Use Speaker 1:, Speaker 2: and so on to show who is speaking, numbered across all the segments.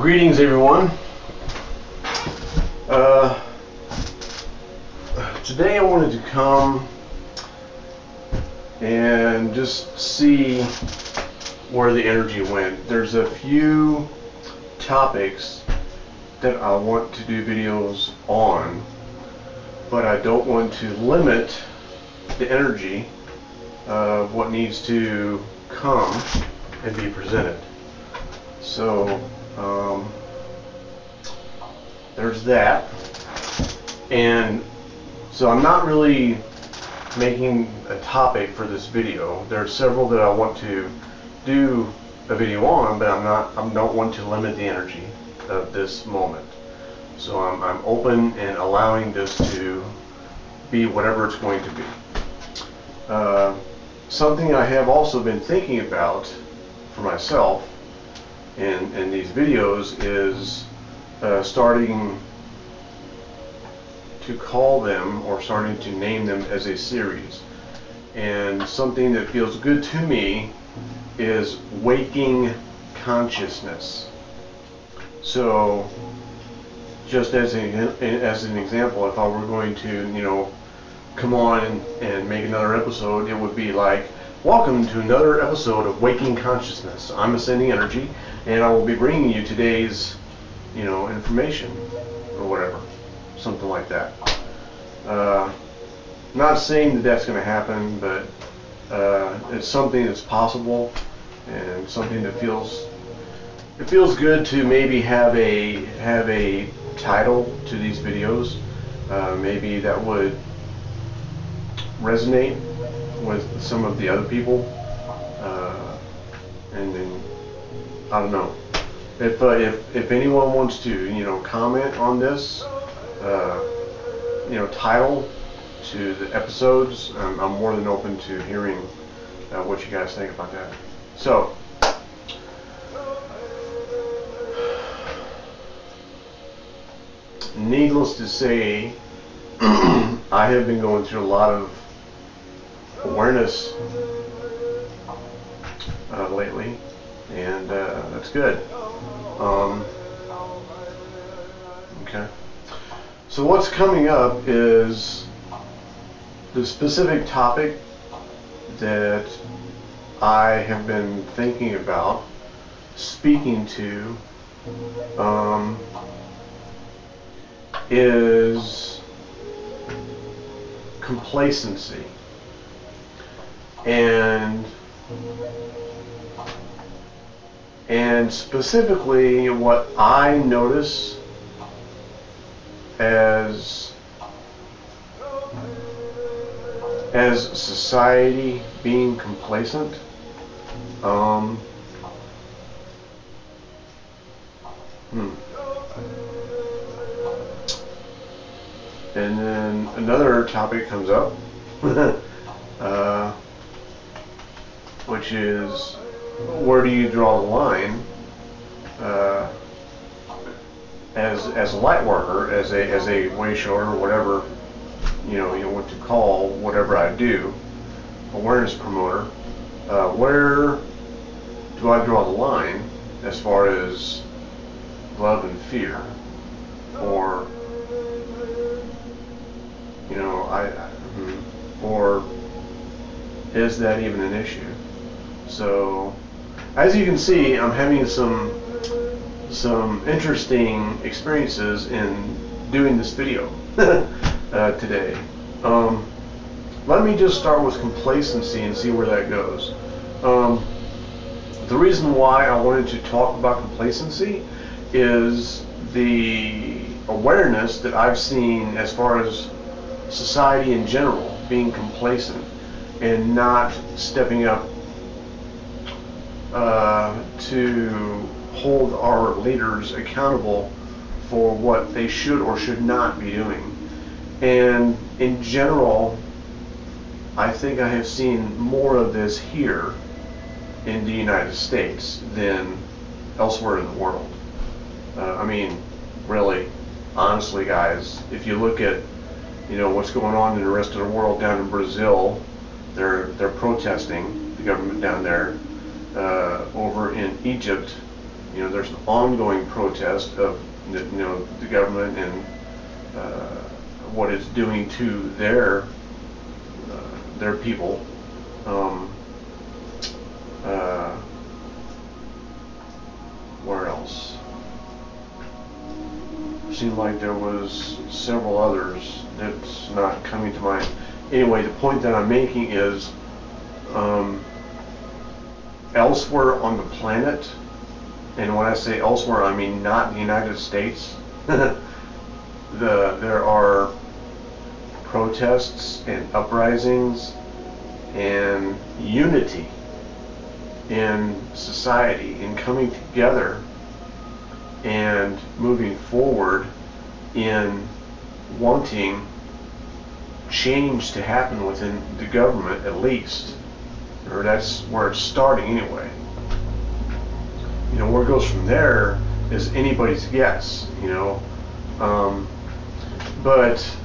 Speaker 1: Greetings, everyone. Today I wanted to come and just see where the energy went. There's a few topics that I want to do videos on, but I don't want to limit the energy of what needs to come and be presented. So there's that, and so I'm not really making a topic for this video. There are several that I want to do a video on, but I don't want to limit the energy of this moment. So I'm open and allowing this to be whatever it's going to be. Something I have also been thinking about for myself in these videos is starting to call them, or starting to name them, as a series. And something that feels good to me is waking consciousness. So just as an example, if I were going to come on and make another episode, it would be like, welcome to another episode of Waking Consciousness. I'm Ascending Energy, and I will be bringing you today's information, or whatever, something like that. Not saying that that's going to happen, but it's something that's possible, and something that feels good to maybe have a title to these videos. Maybe that would resonate with some of the other people, and then I don't know. If anyone wants to comment on this title to the episodes, I'm more than open to hearing what you guys think about that. So needless to say, I have been going through a lot of awareness lately, and that's good. Okay. So what's coming up is the specific topic that I have been thinking about speaking to is complacency. And specifically what I notice as society being complacent. And then another topic comes up, which is, where do you draw the line as a light worker, as a way shower, whatever you want to call whatever I do, awareness promoter. Where do I draw the line as far as love and fear, or or is that even an issue? So as you can see, I'm having some interesting experiences in doing this video today. Let me just start with complacency and see where that goes. The reason why I wanted to talk about complacency is the awareness that I've seen as far as society in general being complacent and not stepping up to hold our leaders accountable for what they should or should not be doing. And in general, I think I have seen more of this here in the United States than elsewhere in the world. I mean, really, honestly, guys, if you look at what's going on in the rest of the world, down in Brazil, they're protesting the government down there. Over in Egypt, You know, there's an ongoing protest of, you know, the government and what it's doing to their people. Where else? Seemed like there was several others that's not coming to mind. Anyway, the point that I'm making is elsewhere on the planet, and when I say elsewhere, I mean not the United States, there are protests and uprisings and unity in society, in coming together and moving forward in wanting change to happen within the government, at least, or that's where it's starting anyway. You know, where it goes from there is anybody's guess, you know. But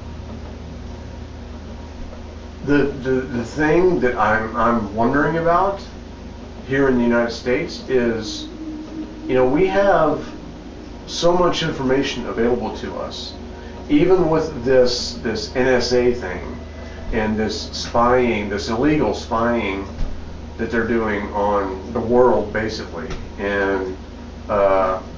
Speaker 1: the thing that I'm wondering about here in the United States is, you know, we have so much information available to us, even with this NSA thing and this spying, this illegal spying that they're doing on the world, basically, and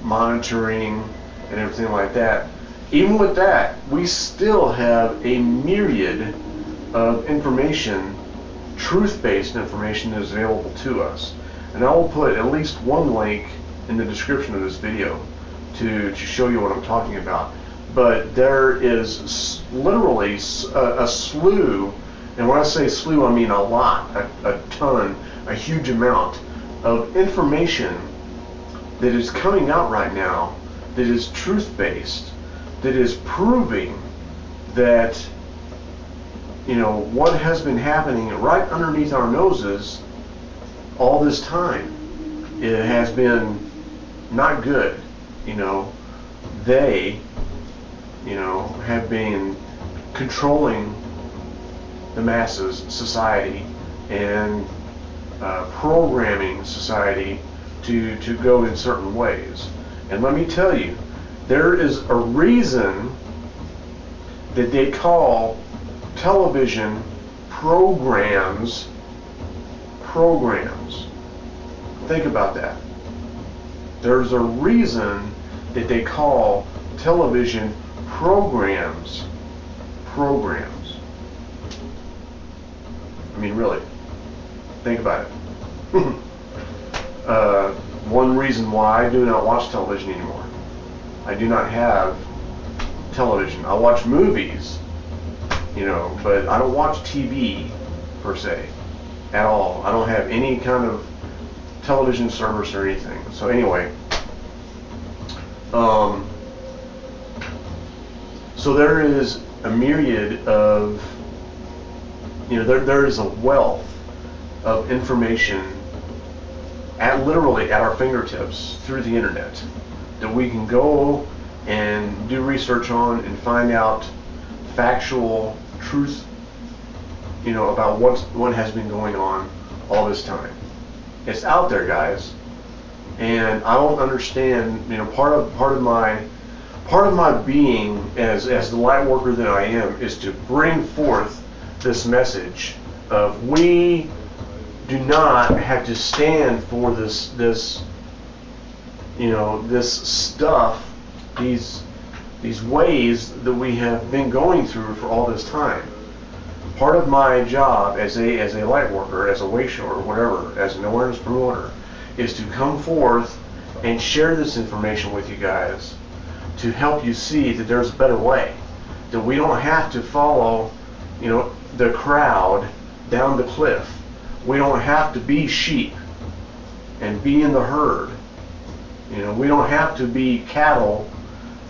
Speaker 1: monitoring and everything like that. Even with that, we still have a myriad of information, truth-based information that is available to us. And I will put at least one link in the description of this video to show you what I'm talking about. But there is literally a slew, and when I say slew, I mean a lot, a ton, a huge amount of information that is coming out right now that is truth-based, that is proving that, you know, what has been happening right underneath our noses all this time, it has been not good. You know, they, you know, have been controlling the masses, society, and programming society to go in certain ways. And let me tell you, there is a reason that they call television programs. Think about that. There's a reason that they call television programs. I mean, really, think about it. One reason why I do not watch television anymore. I do not have television. I watch movies, you know, but I don't watch TV per se at all. I don't have any kind of television service or anything. So anyway, so there is a myriad of, you know, there is a wealth of information literally at our fingertips through the internet that we can go and do research on and find out factual truth, you know, about what has been going on all this time. It's out there, guys, and I don't understand. You know, part of my being as the light worker that I am is to bring forth this message of we do not have to stand for this you know, this stuff, these ways that we have been going through for all this time. Part of my job as a light worker, as a way shower, whatever, as an awareness promoter, is to come forth and share this information with you guys to help you see that there's a better way, that we don't have to follow, you know, the crowd down the cliff. We don't have to be sheep and be in the herd. You know, we don't have to be cattle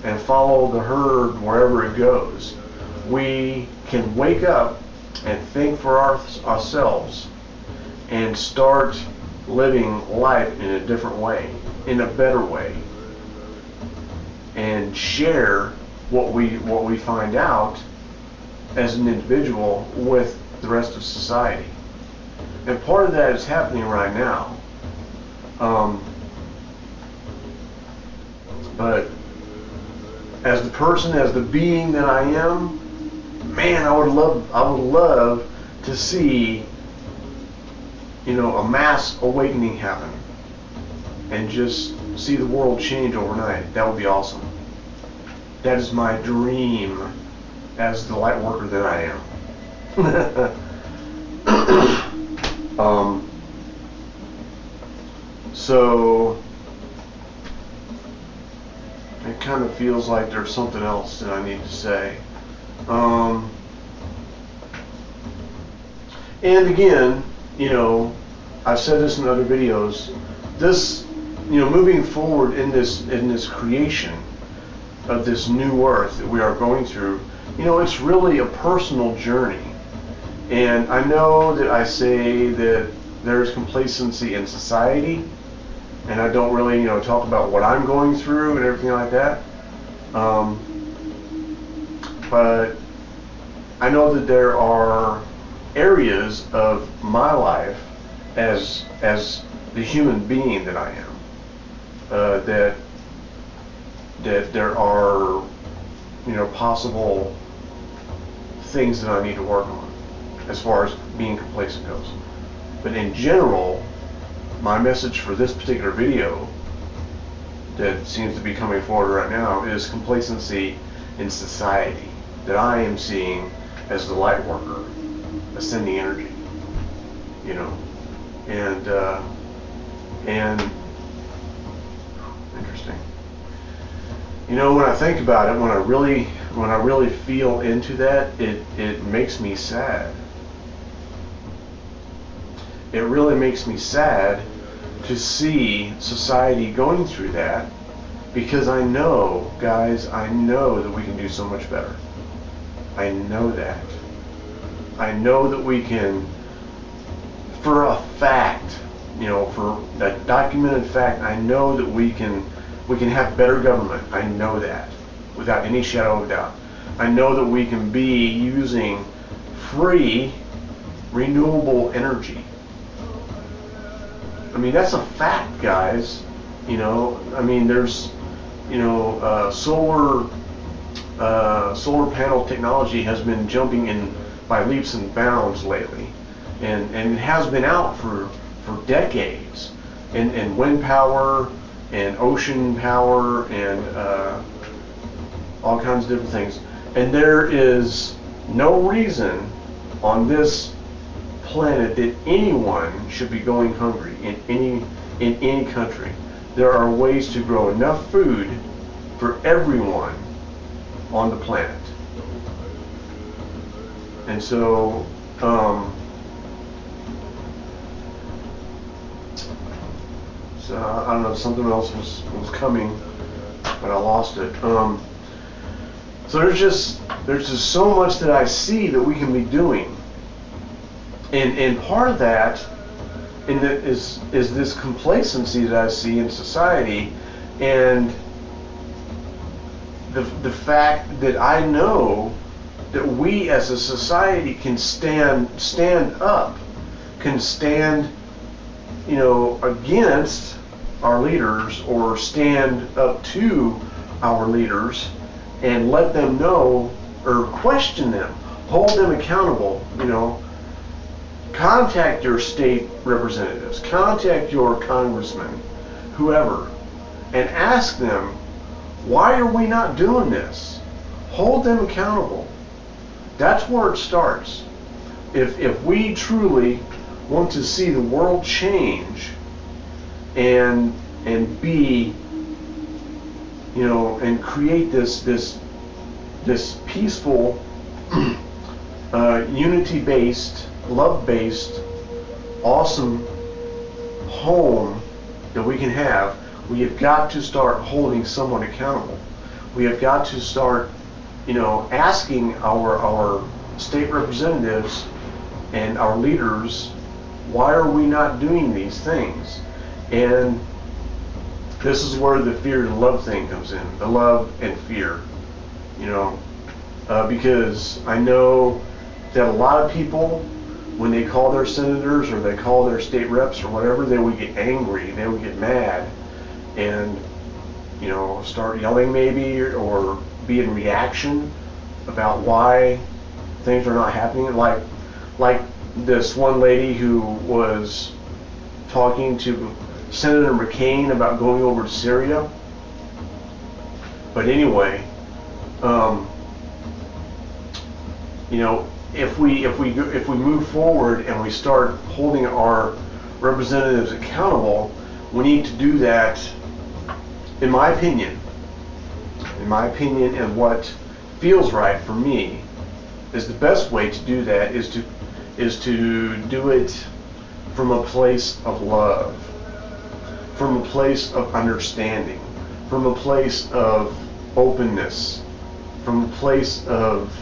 Speaker 1: and follow the herd wherever it goes. We can wake up and think for ourselves and start living life in a different way, in a better way, and share what we find out as an individual with the rest of society. And part of that is happening right now. But as the person, as the being that I am, man, I would love to see, you know, a mass awakening happen and just see the world change overnight. That would be awesome. That is my dream as the light worker that I am. So it kind of feels like there's something else that I need to say. And again, you know, I've said this in other videos, this, you know, moving forward in this creation of this new earth that we are going through, you know, it's really a personal journey. And I know that I say that there's complacency in society, and I don't really, you know, talk about what I'm going through and everything like that. But I know that there are areas of my life as the human being that I am, that there are, you know, possible things that I need to work on as far as being complacent goes. But in general, my message for this particular video that seems to be coming forward right now is complacency in society that I am seeing as the light worker, ascending energy, you know, and interesting. You know, when I think about it, when I really feel into that, it makes me sad. It really makes me sad to see society going through that, because I know, guys, I know that we can do so much better. I know that. I know that we can, for a fact, you know, for a documented fact, I know that we can have better government. I know that, without any shadow of doubt. I know that we can be using free, renewable energy. I mean, that's a fact, guys. You know, I mean, there's, you know, solar panel technology has been jumping in by leaps and bounds lately, and it has been out for decades. And wind power and ocean power and all kinds of different things. And there is no reason on this planet that anyone should be going hungry in any country. There are ways to grow enough food for everyone on the planet. And so I don't know, something else was coming, but I lost it. So there's just so much that I see that we can be doing. And part of that is this complacency that I see in society, and the fact that I know that we as a society can stand up, can stand, you know, against our leaders, or stand up to our leaders and let them know, or question them, hold them accountable, you know. Contact your state representatives, contact your congressman, whoever, and ask them, why are we not doing this? Hold them accountable. That's where it starts. If we truly want to see the world change and be, you know, and create this peaceful, unity-based, love-based, awesome home that we can have, we have got to start holding someone accountable. We have got to start, you know, asking our state representatives and our leaders, why are we not doing these things? And this is where the fear and love thing comes in, the love and fear, you know, because I know that a lot of people, when they call their senators or they call their state reps or whatever, they would get angry, they would get mad, and start yelling maybe, or be in reaction about why things are not happening. Like this one lady who was talking to Senator McCain about going over to Syria. But anyway, if we move forward and we start holding our representatives accountable, we need to do that. In my opinion, and what feels right for me, is the best way to do that is to do it from a place of love, from a place of understanding, from a place of openness, from a place of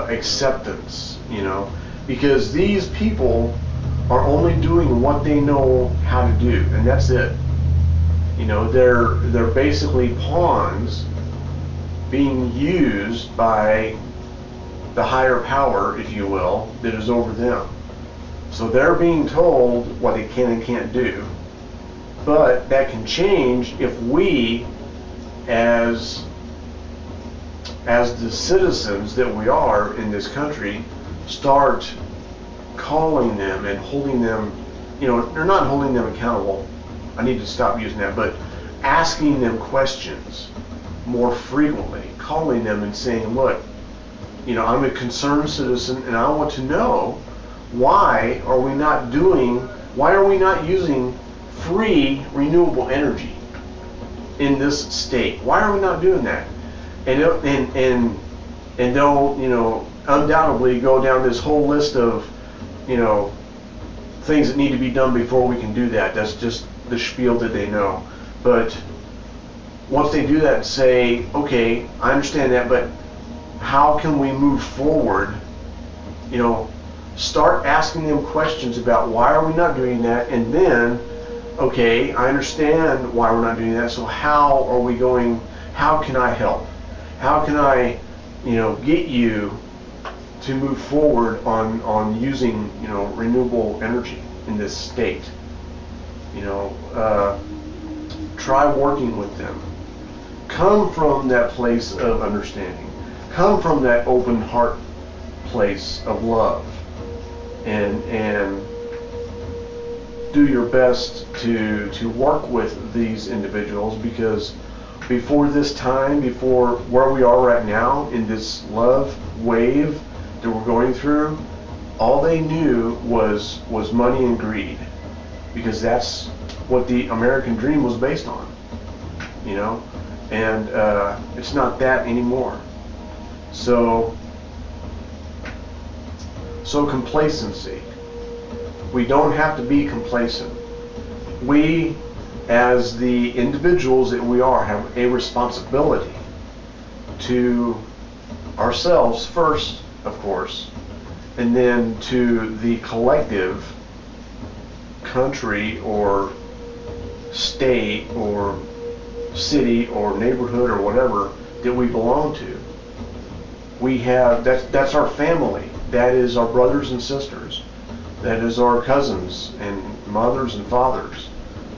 Speaker 1: acceptance, because these people are only doing what they know how to do, and that's it. They're basically pawns being used by the higher power, if you will, that is over them. So they're being told what they can and can't do, but that can change if we, as the citizens that we are in this country, start calling them and holding them, they're not holding them accountable. I need to stop using that, but asking them questions more frequently, calling them and saying, look, I'm a concerned citizen and I want to know, why are we not using free renewable energy in this state? Why are we not doing that? And they'll undoubtedly go down this whole list of things that need to be done before we can do that. That's just the spiel that they know. But once they do that and say, okay, I understand that, but how can we move forward? Start asking them questions about why are we not doing that, and then, okay, I understand why we're not doing that, so how can I help? How can I, get you to move forward on using, renewable energy in this state? Try working with them. Come from that place of understanding. Come from that open heart place of love, and do your best to work with these individuals, because before this time, before where we are right now in this love wave that we're going through, all they knew was money and greed, because that's what the American dream was based on, and it's not that anymore. So complacency. We don't have to be complacent. We, as the individuals that we are, have a responsibility to ourselves first, of course, and then to the collective country or state or city or neighborhood or whatever that we belong to. We have, that's our family. That is our brothers and sisters. That is our cousins and mothers and fathers.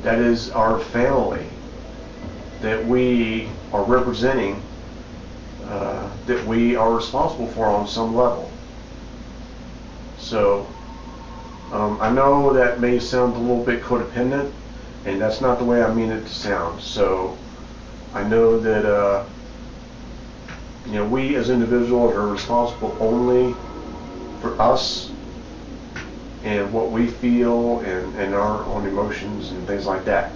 Speaker 1: That is our family that we are representing, that we are responsible for on some level. So I know that may sound a little bit codependent, and that's not the way I mean it to sound. So I know that we as individuals are responsible only for us and what we feel and our own emotions and things like that.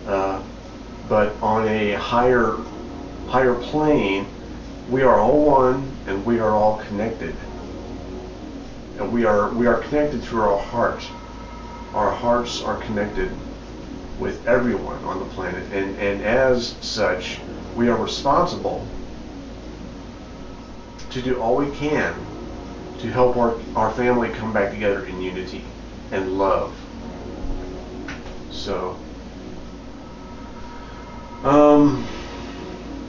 Speaker 1: But on a higher plane, we are all one and we are all connected. And we are connected through our heart. Our hearts are connected with everyone on the planet, and as such, we are responsible to do all we can to help our family come back together in unity and love. So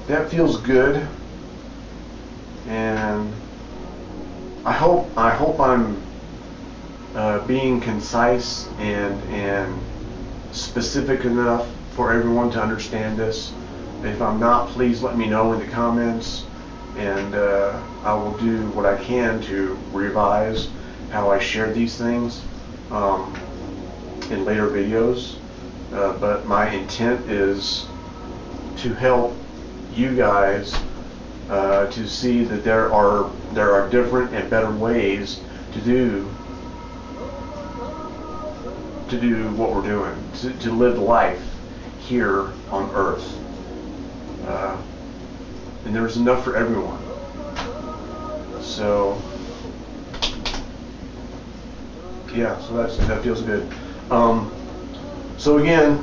Speaker 1: that feels good, and I hope I'm being concise and specific enough for everyone to understand this. If I'm not, please let me know in the comments, and I will do what I can to revise how I share these things in later videos. But my intent is to help you guys to see that there are different and better ways to do what we're doing, to live life here on Earth. And there's enough for everyone. So yeah, so that feels good. So again,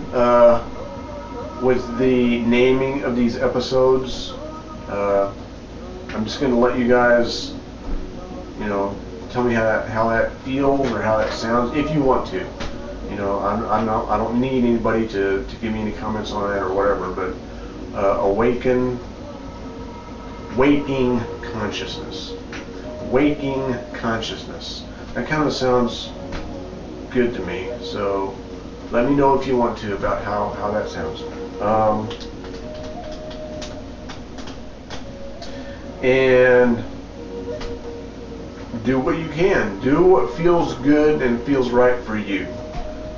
Speaker 1: with the naming of these episodes, I'm just going to let you guys, tell me how that feels or how that sounds, if you want to. I don't need anybody to give me any comments on it or whatever, but waking consciousness. Waking consciousness. That kind of sounds good to me. So let me know if you want to about how that sounds. And do what you can. Do what feels good and feels right for you.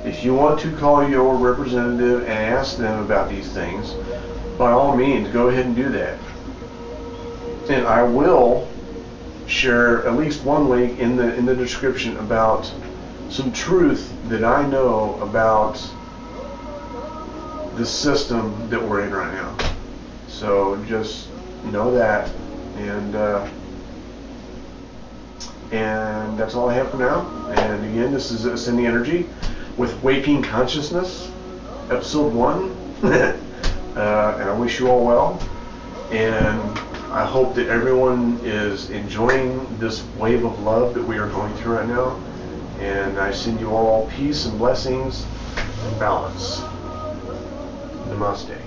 Speaker 1: If you want to call your representative and ask them about these things, by all means, go ahead and do that. And I will share at least one link in the description about some truth that I know about the system that we're in right now. So just know that, and that's all I have for now. And again, this is Ascending Energy with Waking Consciousness, episode 1. And I wish you all well, and I hope that everyone is enjoying this wave of love that we are going through right now. And I send you all peace and blessings and balance. Namaste.